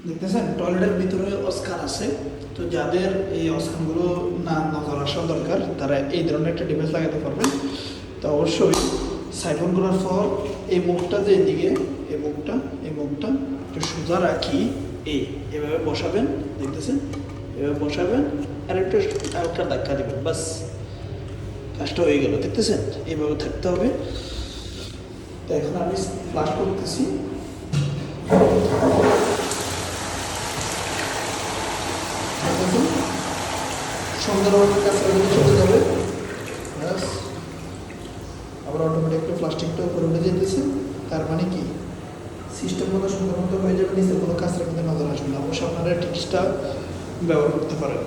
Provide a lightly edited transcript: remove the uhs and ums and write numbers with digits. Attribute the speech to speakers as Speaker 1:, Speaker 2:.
Speaker 1: দেখতেছেন টয়লেটের ভিতরে অস্কান আছে। তো যাদের এই অস্কানগুলো না নজর আসা দরকার তারা এই ধরনের একটা ডিভাইস লাগাতে পারবেন। তো অবশ্যই সাইফন করার পর এই মুখটা যে দিকে এই মুখটা একটু সোজা রাখি এভাবে বসাবেন। দেখতেছেন এভাবে বসাবেন আর একটু হালকা ধাক্কা দেবেন, বাস কাজটা হয়ে গেল। দেখতেছেন এইভাবে থাকতে হবে। তো এখন আমি ফ্লাশ করতেছি। সুন্দরভাবে কাছে চলে যাবে, ব্যাস। আবার অটোমেটিক প্লাস্টিকটা উপরে উঠে যেতেছে। তার মানে কি সিস্টেম মতো সুন্দর মতো হয়ে যাবে, নিচের কোনো কাজটা কিন্তু নজর আসবে না। অবশ্যই আপনারা টিপসটা ব্যবহার করতে পারেন।